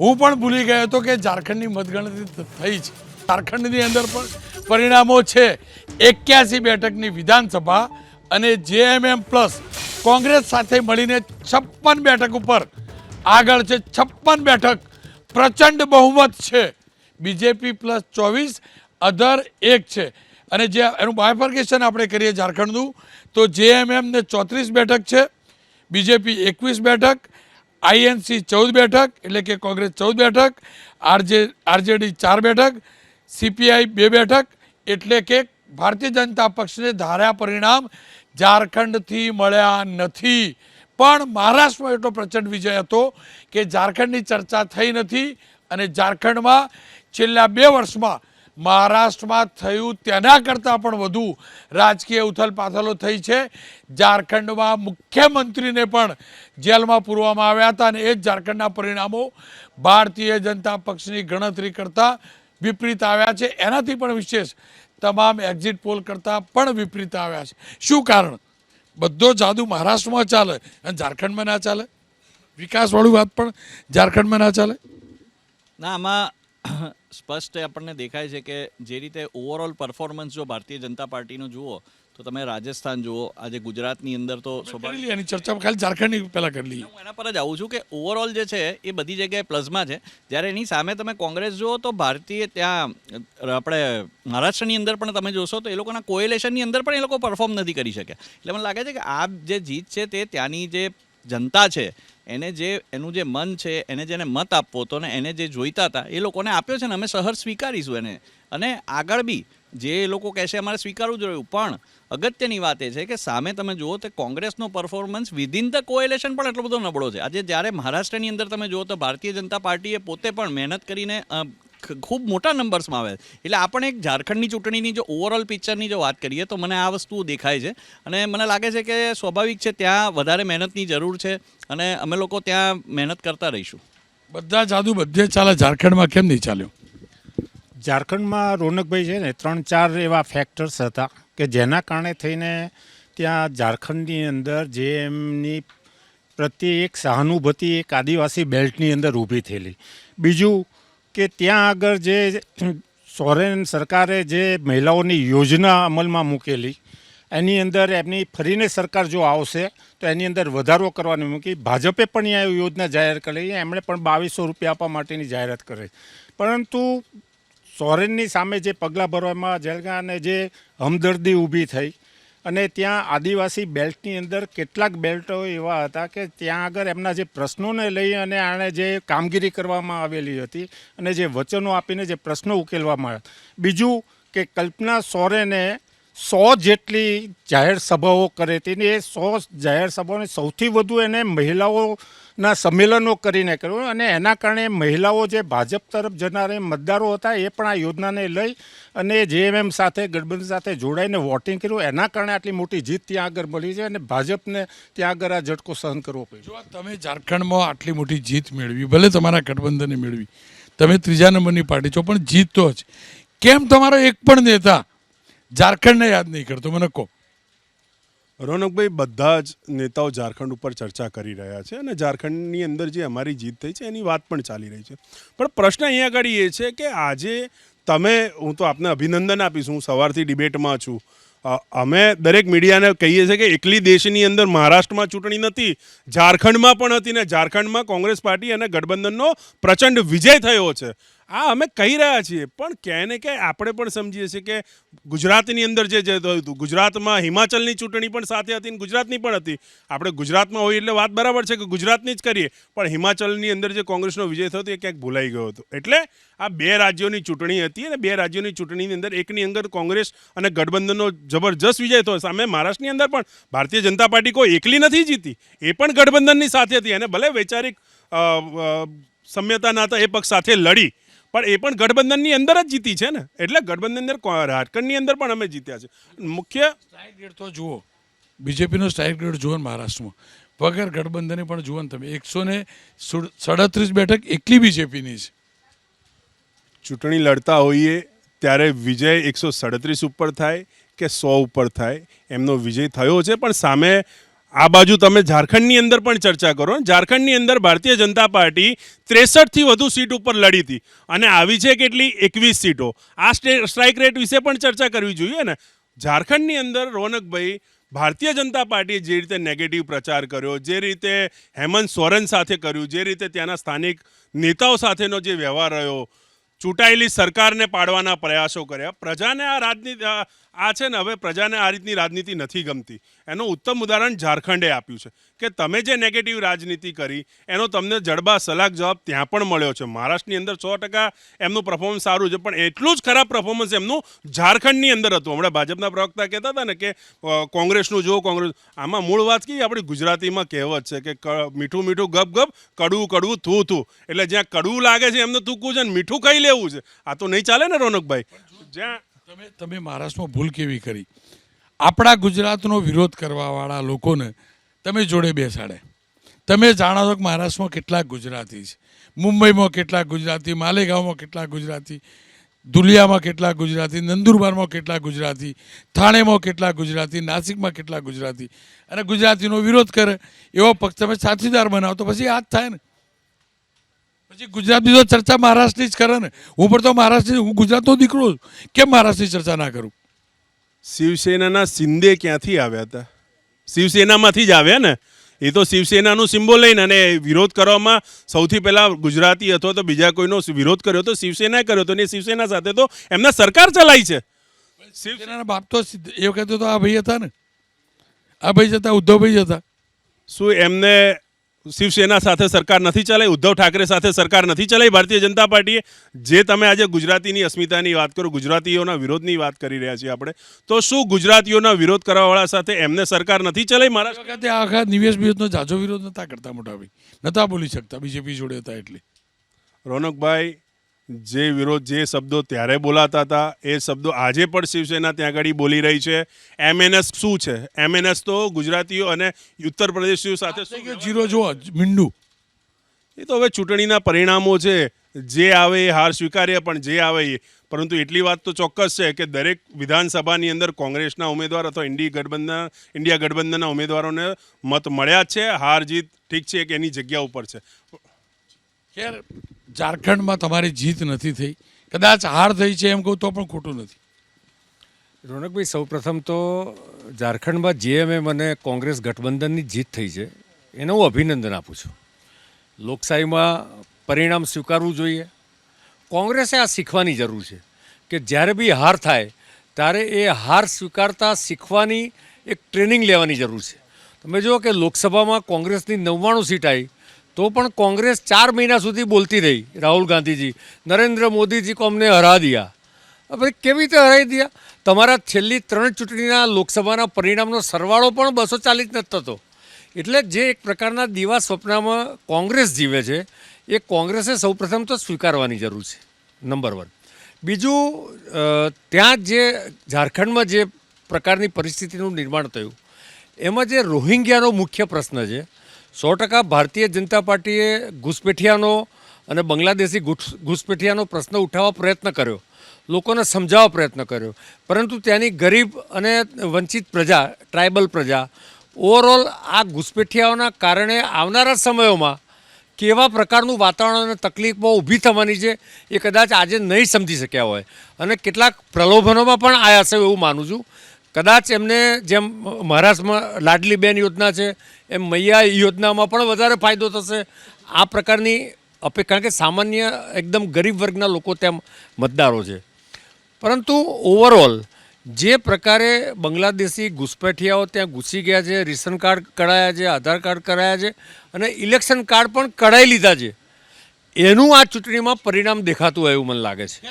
હું પણ ભૂલી ગયો હતો કે ઝારખંડની મતગણતરી થઈ છે. ઝારખંડની અંદર પણ પરિણામો છે. 81 બેઠકની વિધાનસભા અને જેએમએમ પ્લસ કોંગ્રેસ સાથે મળીને 56 બેઠક ઉપર આગળ છે. 56 બેઠક પ્રચંડ બહુમત છે. બીજેપી પ્લસ 24, અધર 1 છે. અને જે એનું બાયફર્કેશન આપણે કરીએ ઝારખંડનું, તો જેએમએમને 34 બેઠક છે, બીજેપી 21 બેઠક, આઈએનસી 14 બેઠક એટલે કે કોંગ્રેસ 14 બેઠક, આરજેડી 4 બેઠક, સીપીઆઈ 2 બેઠક, એટલે કે ભારતીય જનતા પક્ષને ધાર્યા પરિણામ ઝારખંડથી મળ્યા નથી. પણ મહારાષ્ટ્રમાં એટલો પ્રચંડ વિજય હતો કે ઝારખંડની ચર્ચા થઈ નથી. અને ઝારખંડમાં છેલ્લા 2 વર્ષમાં મહારાષ્ટ્રમાં થયું તેના કરતાં પણ વધુ રાજકીય ઉથલપાથલો થઈ છે. ઝારખંડમાં મુખ્યમંત્રીને પણ જેલમાં પૂરવામાં આવ્યા હતા. અને એ જ ઝારખંડના પરિણામો ભારતીય જનતા પક્ષની ગણતરી કરતાં વિપરીત આવ્યા છે. એનાથી પણ વિશેષ તમામ એક્ઝિટ પોલ કરતાં પણ વિપરીત આવ્યા છે. શું કારણ? બધો જાદુ મહારાષ્ટ્રમાં ચાલે અને ઝારખંડમાં ના ચાલે? વિકાસવાળું વાત પણ ઝારખંડમાં ના ચાલે? ના, આમાં સ્પષ્ટ આપણને દેખાય છે કે જે રીતે ઓવરઓલ પરફોર્મન્સ જો ભારતીય જનતા પાર્ટીનું જુઓ તો તમે રાજસ્થાન જુઓ, આજે ગુજરાતની અંદર તો એની ચર્ચા ખાલી ઝારખંડની પહેલાં કરી લઈએ. હું એના પર જ આવું છું કે ઓવરઓલ જે છે એ બધી જગ્યાએ પ્લસમાં છે. જ્યારે એની સામે તમે કોંગ્રેસ જુઓ તો ભારતીય ત્યાં આપણે મહારાષ્ટ્રની અંદર પણ તમે જોશો તો એ લોકોના કોએલેશનની અંદર પણ એ લોકો પરફોર્મ નથી કરી શક્યા. એટલે મને લાગે છે કે આ જે જીત છે તે ત્યાંની જે જનતા છે એને જે એનું જે મન છે, એને જેને મત આપવો હતો ને એને જે જોઈતા હતા એ લોકોને આપ્યો છે ને અમે સહર સ્વીકારીશું એને. અને આગળ બી જે એ લોકો કહેશે અમારે સ્વીકારવું જ રહ્યું. પણ અગત્યની વાત એ છે કે સામે તમે જુઓ તો કોંગ્રેસનો પરફોર્મન્સ વિધિન ધ કોએલેશન પણ એટલો બધો નબળો છે. આજે જ્યારે મહારાષ્ટ્રની અંદર તમે જુઓ તો ભારતીય જનતા પાર્ટીએ પોતે પણ મહેનત કરીને ખૂબ મોટા નંબર્સમાં આવે. એટલે આપણે એક ઝારખંડની ચૂંટણીની જો ઓવરઓલ પિક્ચરની જો વાત કરીએ તો મને આ વસ્તુ દેખાય છે. અને મને લાગે છે કે સ્વાભાવિક છે ત્યાં વધારે મહેનતની જરૂર છે અને અમે લોકો ત્યાં મહેનત કરતા રહીશું. બધા જાદુ બધે ચાલે, ઝારખંડમાં કેમ નહીં ચાલ્યો? ઝારખંડમાં રોનકભાઈ છે ને 3-4 એવા ફેક્ટર્સ હતા કે જેના કારણે થઈને ત્યાં ઝારખંડની અંદર જે એમની પ્રત્યે એક સહાનુભૂતિ એક આદિવાસી બેલ્ટની અંદર ઊભી થયેલી. બીજું કે ત્યાં આગળ જે સોરેન સરકારે જે મહિલાઓની યોજના અમલમાં મૂકેલી એની અંદર એમની ફરીને સરકાર જો આવશે તો એની અંદર વધારો કરવાની મૂકી. ભાજપે પણ આ યોજના જાહેર કરી, એમણે પણ 2200 રૂપિયા આપવા માટેની જાહેરાત કરી. પરંતુ સોરેનની સામે જે પગલાં ભરવામાં જેલગા અને જે હમદર્દી ઊભી થઈ અને ત્યાં આદિવાસી બેલ્ટની અંદર કેટલાક બેલ્ટો એવા હતા કે ત્યાં આગળ એમના જે પ્રશ્નોને લઈ અને આણે જે કામગીરી કરવામાં આવેલી હતી અને જે વચનો આપીને જે પ્રશ્નો ઉકેલવામાં આવ્યા. બીજું કે કલ્પના સોરેને 100 જેટલી જાહેર સભાઓ કરી હતી ને એ 100 જાહેર સભાઓને સૌથી વધુ એને મહિલાઓના સંમેલનો કરીને કર્યું. અને એના કારણે મહિલાઓ જે ભાજપ તરફ જનાર મતદારો હતા એ પણ આ યોજનાને લઈ અને જેએમએમ સાથે ગઠબંધન સાથે જોડાઈને વોટિંગ કર્યું. એના કારણે આટલી મોટી જીત ત્યાં આગળ મળી છે અને ભાજપને ત્યાં આગળ આ ઝટકો સહન કરવો પડ્યો. જો તમે ઝારખંડમાં આટલી મોટી જીત મેળવી, ભલે તમારા ગઠબંધને મેળવી, તમે 3જા નંબરની પાર્ટી છો, પણ જીત તો જ કેમ તમારો એક પણ નેતા ઝારખંડને યાદ નહીં કરતો? મને કહો. રોનકભાઈ, બધા જ નેતાઓ ઝારખંડ ઉપર ચર્ચા કરી રહ્યા છે અને ઝારખંડની અંદર જે અમારી જીત થઈ છે એની વાત પણ ચાલી રહી છે. પણ પ્રશ્ન અહીંયા આગળ એ છે કે આજે હું તો આપને અભિનંદન આપીશ, હું સવારથી ડિબેટમાં છું. અમે દરેક મીડિયાને કહીએ છીએ કે એકલી દેશની અંદર મહારાષ્ટ્રમાં ચૂંટણી નથી, ઝારખંડમાં પણ હતી ને ઝારખંડમાં કોંગ્રેસ પાર્ટી અને ગઠબંધનનો પ્રચંડ વિજય થયો છે. આ અમે કહી રહ્યા છીએ. પણ ક્યાંય ને ક્યાંય આપણે પણ સમજીએ છીએ કે ગુજરાતની અંદર જે થયું હતું, ગુજરાતમાં હિમાચલની ચૂંટણી પણ સાથે હતી ને ગુજરાતની પણ હતી. આપણે ગુજરાતમાં હોઈએ એટલે વાત બરાબર છે કે ગુજરાતની જ કરીએ, પણ હિમાચલની અંદર જે કોંગ્રેસનો વિજય થયો હતો એ ક્યાંક ભૂલાઈ ગયો હતો. એટલે આ 2 રાજ્યોની ચૂંટણી હતી અને 2 રાજ્યોની ચૂંટણીની અંદર એકની અંદર કોંગ્રેસ અને ગઠબંધનનો જબરજસ્ત વિજય થયો. સામે મહારાષ્ટ્રની અંદર પણ ભારતીય જનતા પાર્ટી કોઈ એકલી નથી જીતી, એ પણ ગઠબંધનની સાથે હતી. અને ભલે વૈચારિક સામ્યતા ના હતા, એ પક્ષ સાથે લડી, પણ એ પણ ગઠબંધનની અંદર જ જીતી છે ને. એટલે ગઠબંધનની અંદર ઝારખંડની અંદર પણ અમે જીત્યા છે. મુખ્ય સ્ટ્રાઇક રેટ તો જુઓ, બીજેપીનો સ્ટ્રાઇક રેટ જુઓ ને મહારાષ્ટ્રમાં, વગર ગઠબંધને પણ જુઓ ને તમે, 137 બેઠક એકલી બીજેપીની છે. ચૂંટણી લડતા હોઈએ ત્યારે વિજય 137 ઉપર થાય કે 100 ઉપર થાય, એમનો વિજય થયો છે. પણ સામે આ બાજુ તમે ઝારખંડની અંદર પણ ચર્ચા કરો. ઝારખંડની અંદર ભારતીય જનતા પાર્ટી 63થી વધુ સીટ ઉપર લડી હતી અને આવી છે કેટલી 21 સીટો. આ સ્ટ્રાઇક રેટ વિશે પણ ચર્ચા કરવી જોઈએ ને. ઝારખંડની અંદર રોનકભાઈ, ભારતીય જનતા પાર્ટીએ જે રીતે નેગેટિવ પ્રચાર કર્યો, જે રીતે હેમંત સોરેન સાથે કર્યું, જે રીતે ત્યાંના સ્થાનિક નેતાઓ સાથેનો જે વ્યવહાર રહ્યો, ચૂંટાયેલી સરકારને પાડવાના પ્રયાસો કર્યા, પ્રજાને આ રાજનીતિ આ છે ને, હવે પ્રજાને આ રીતની રાજનીતિ નથી ગમતી. એનું ઉત્તમ ઉદાહરણ ઝારખંડે આપ્યું છે કે તમે જે નેગેટિવ રાજનીતિ કરી એનો તમને જડબા સલાક જવાબ ત્યાં પણ મળ્યો છે. મહારાષ્ટ્રની અંદર 100% એમનું પરફોર્મન્સ સારું છે, પણ એટલું જ ખરાબ પરફોર્મન્સ એમનું ઝારખંડની અંદર હતું. હમણાં ભાજપના પ્રવક્તા કહેતા હતા ને કે કોંગ્રેસનું જો કોંગ્રેસ, આમાં મૂળ વાત કઈ આપણી ગુજરાતીમાં કહેવત છે કે મીઠું મીઠું ગપ ગપ, કડવું કડવું થૂ થૂ. એટલે જ્યાં કડવું લાગે છે એમને થૂકવું છે ને મીઠું ખાઈ લેવું છે. આ તો નહીં ચાલે ને રોનકભાઈ. જ્યાં તમે મહારાષ્ટ્રમાં ભૂલ કેવી કરી? આપણા ગુજરાતનો વિરોધ કરવાવાળા લોકોને તમે જોડે બેસાડે. તમે જાણો છો કે મહારાષ્ટ્રમાં કેટલાક ગુજરાતી છે, મુંબઈમાં કેટલાક ગુજરાતી, માલેગાંવમાં કેટલાક ગુજરાતી, ધુલિયામાં કેટલાક ગુજરાતી, નંદુરબારમાં કેટલાક ગુજરાતી, થાણેમાં કેટલાક ગુજરાતી, નાસિકમાં કેટલાક ગુજરાતી, અને ગુજરાતીનો વિરોધ કરે એવો પક્ષ તમે સાથીદાર બનાવો તો પછી આ જ થાય ને. પછી ગુજરાતની તો ચર્ચા મહારાષ્ટ્રની જ કરે ને. હું પણ તો મહારાષ્ટ્રની, હું ગુજરાતનો દીકરો છું, કેમ મહારાષ્ટ્રની ચર્ચા ના કરું? શિવસેનાના શિંદે ક્યાંથી આવ્યા હતા? શિવસેનામાંથી જ આવ્યા ને. એ તો શિવસેનાનું સિમ્બોલ લઈને અને વિરોધ કરવામાં સૌથી પહેલાં ગુજરાતી અથવા તો બીજા કોઈનો વિરોધ કર્યો તો શિવસેનાએ કર્યો હતો, અને શિવસેના સાથે તો એમના સરકાર ચલાવી છે. શિવસેનાના બાપ તો એ વખતે તો આ ભાઈ હતા ને, આ ભાઈ હતા, ઉદ્ધવભાઈ હતા. શું એમને શિવસેના સાથે સરકાર નથી ચલાવી? ઉદ્ધવ ઠાકરે સાથે સરકાર નથી ચલાવી ભારતીય જનતા પાર્ટીએ? જે તમે આજે ગુજરાતીની અસ્મિતાની વાત કરો, ગુજરાતીઓના વિરોધની વાત કરી રહ્યા છીએ આપણે, તો શું ગુજરાતીઓના વિરોધ કરવાવાળા સાથે એમને સરકાર નથી ચલાવી? મારા વખતે આખા નિવેશ વિરોધનો જાજો વિરોધ નતા કરતા મોટા ભાઈ, નતા બોલી શકતા, બીજેપી જોડે હતા એટલે. રોનકભાઈ, જે વિરોધ, જે શબ્દો ત્યારે બોલાતા હતા એ શબ્દો આજે પણ શિવસેના ત્યાં આગળ બોલી રહી છે. MNS શું છે? MNS તો ગુજરાતીઓ અને ઉત્તર પ્રદેશીઓ સાથે જીરો જુઓ, મીંડું. એ તો હવે ચૂંટણીના પરિણામો છે, જે આવે એ હાર સ્વીકાર્ય, પણ જે આવે એ. પરંતુ એટલી વાત તો ચોક્કસ છે કે દરેક વિધાનસભાની અંદર કોંગ્રેસના ઉમેદવાર અથવા ઇન્ડિયા ગઠબંધનના ઉમેદવારોને મત મળ્યા જ છે. હાર જીત ઠીક છે કે એની જગ્યા ઉપર છે. ખેર, ઝારખંડમાં તમારી જીત નથી થઈ, કદાચ હાર થઈ છે એમ કહું તો પણ ખોટું નથી. રોનકભાઈ, સૌપ્રથમ તો ઝારખંડમાં જેએમએમ અને કોંગ્રેસ ગઠબંધનની જીત થઈ છે એને હું અભિનંદન આપું છું. લોકશાહીમાં પરિણામ સ્વીકારવું જોઈએ. કોંગ્રેસે આ શીખવાની જરૂર છે કે જ્યારે બી હાર થાય ત્યારે એ હાર સ્વીકારતા શીખવાની એક ટ્રેનિંગ લેવાની જરૂર છે. તમે જુઓ કે લોકસભામાં કોંગ્રેસની 99 સીટ આવી તો પણ કોંગ્રેસ 4 મહિના સુધી બોલતી રહી. રાહુલ ગાંધીજી, નરેન્દ્ર મોદીજી કો અમને હરા દિયા. હવે કેવી રીતે હરાવી દિયા? તમારા છેલ્લી 3 ચૂંટણીના લોકસભાના પરિણામનો સરવાળો પણ 240 નથી થતો. એટલે જે એક પ્રકારના દીવા સ્વપ્નમાં કોંગ્રેસ જીવે છે એ કોંગ્રેસે સૌપ્રથમ તો સ્વીકારવાની જરૂર છે, નંબર 1. બીજું, ત્યાં જે ઝારખંડમાં જે પ્રકારની પરિસ્થિતિનું નિર્માણ થયું એમાં જે રોહિંગ્યાનો મુખ્ય પ્રશ્ન છે, 100% ભારતીય જનતા પાર્ટીએ ઘૂસપેઠિયાનો અને બાંગ્લાદેશી ઘૂસપેઠિયાનો પ્રશ્ન ઉઠાવવા પ્રયત્ન કર્યો, લોકોને સમજાવવા પ્રયત્ન કર્યો, પરંતુ ત્યાંની ગરીબ અને વંચિત પ્રજા, ટ્રાઇબલ પ્રજા, ઓવરઓલ આ ઘૂસપેઠિયાઓના કારણે આવનારા સમયોમાં કેવા પ્રકારનું વાતાવરણ અને તકલીફો ઊભી થવાની છે એ કદાચ આજે નહીં સમજી શક્યા હોય અને કેટલાક પ્રલોભનોમાં પણ આવ્યા છે એવું માનું છું. કદાચ એમને જેમ મહારાષ્ટ્રમાં લાડલી બેન યોજના છે એમ મૈયા યોજનામાં પણ વધારે ફાયદો થશે આ પ્રકારની કારણ કે સામાન્ય એકદમ ગરીબ વર્ગના લોકો ત્યાં મતદારો છે. પરંતુ ઓવરઓલ જે પ્રકારે બાંગ્લાદેશી ઘૂસપેઠિયાઓ ત્યાં ઘૂસી ગયા છે, રેશન કાર્ડ કઢાયા છે, આધાર કાર્ડ કરાયા છે અને ઇલેક્શન કાર્ડ પણ કઢાઈ લીધા છે, એનું આ ચૂંટણીમાં પરિણામ દેખાતું હોય એવું મને લાગે છે.